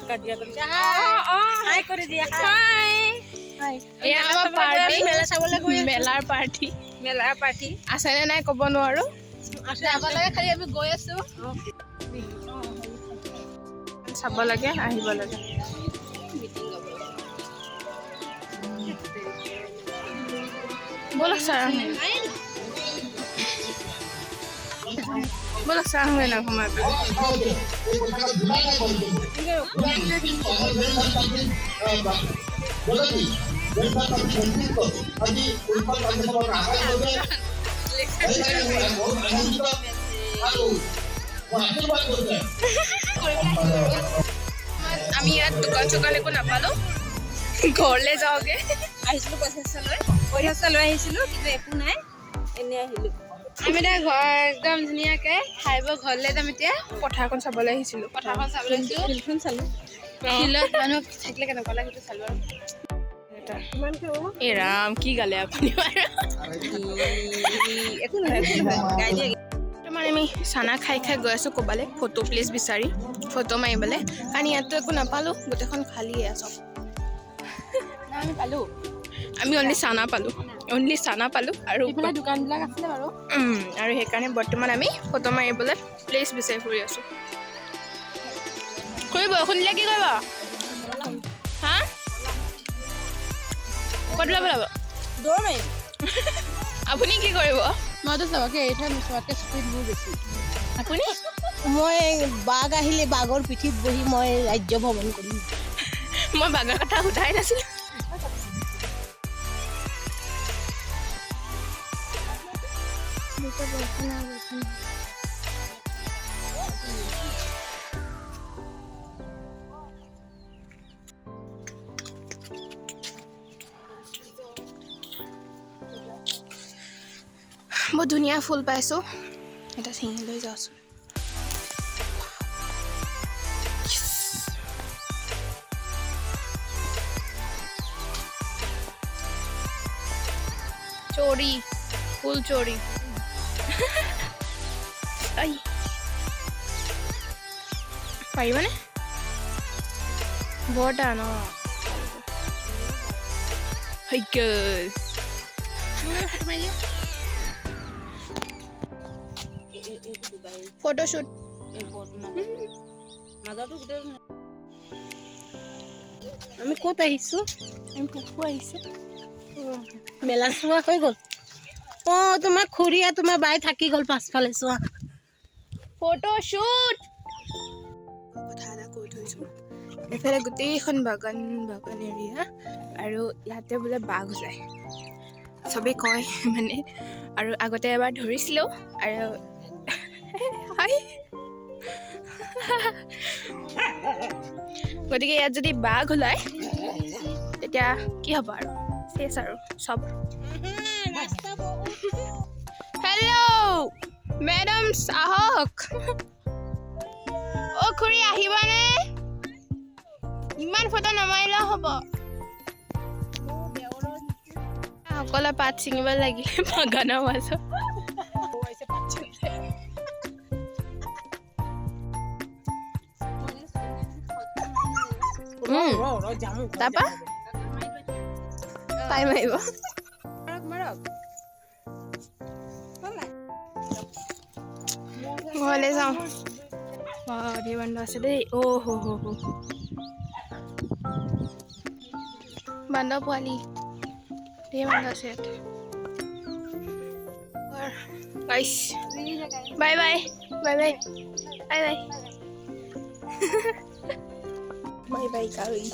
কাজিয়া কৰিছে হাই কৰি দিয়া হাই হাই এয়া আমাৰ পাৰ্টি মেলা চাবলৈ গৈ মেলাৰ পাৰ্টি আছে নে নাই ক'ব নোৱাৰো আছে যাব লাগে খালি আমি গৈ আছো চাব লাগে আহিব লাগে ব'লক ছাৰ ব'লক ছাৰ আহোঁ না সময় আমি ইয়াত দোকান চোকান একো নাপালো ঘৰলৈ যাওঁগে আহিছিলো পইচা লৈ আহিছিলো কিন্তু একো নাই এনে আহিলো আমি এতিয়া ঘৰ একদম ধুনীয়াকৈ খাই বৈ ঘৰলৈ যাম এতিয়া পথাৰখন চাবলৈ আহিছিলোঁ পথাৰখন চাবলৈ আহিছোঁ ফিল্ডখন চালো ফিল্ডত মানুহ থাকিলে কেনেকুৱা লাগে সেইটো চালোঁ আৰু এই ৰাম কি গালে আপুনি একো নহয় গাই দিয়ে মানে আমি চানা খাই খাই গৈ আছোঁ ক'ৰবালৈ ফটো প্লেচ বিচাৰি ফটো মাৰিবলৈ কাৰণ ইয়াততো একো নাপালোঁ গোটেইখন খালীয়ে চব আমি পালোঁ আমি অনলি চানা পালোঁ আৰু দোকানবিলাক আছিলে বাৰু আৰু সেইকাৰণে বৰ্তমান আমি ফটো মাৰিবলৈ প্লেচ বিচাৰি ফুৰি আছোঁ কৰিব শুনিলে কি কৰিব হা ক'ত ওলাব দৌৰ মাৰিম আপুনি কি কৰিব মইতো চবকে এৰি থৈ চবতকৈ স্পীড মোৰ বেছি আপুনি মই বাঘ আহিলে বাঘৰ পিঠিত বহি মই ৰাজ্য ভ্ৰমণ কৰিম মই বাঘৰ কথা সোধাই নাছিলোঁ বহুত ধুনীয়া ফুল পাইছোঁ এটা ছিঙি লৈ যাওঁচোন চোৰি ফুল চোৰি পাৰিবনে বৰ টান ফটোশ্বুট আমি ক'ত আহিছোঁ আমি পুখু আহিছোঁ মেলা চোৱা হৈ গ'ল অঁ তোমাৰ খুৰীয়া তোমাৰ বাই থাকি গ'ল পাছফালে চোৱা ফটোশ্বুট কথা এটা কৈ থৈছোঁ এইফালে গোটেইখন বাগান এৰিয়া আৰু ইয়াতে বোলে বাঘ যায় চবেই কয় মানে আৰু আগতে এবাৰ ধৰিছিলোঁ আৰু গতিকে ইয়াত যদি বাঘ ওলায় তেতিয়া কি হ'ব আৰু চেচ আৰু চব হেল্ল' মেডাম আহক অ' খুৰী আহিবানে ইমান ফটো নামাৰিলেও হ'ব অকলে পাত ছিঙিব লাগিলে বাগানৰ মাজত তাৰপা টাইম আহিব ঘৰলৈ যাওঁ ধেৰ বান্দৰ আছে দেই অ' হ বান্দৰ পোৱালি ধেৰ বান্দৰ আছে ইয়াতে গাইছ bye bye bye bye bye bye bye bye গাইছ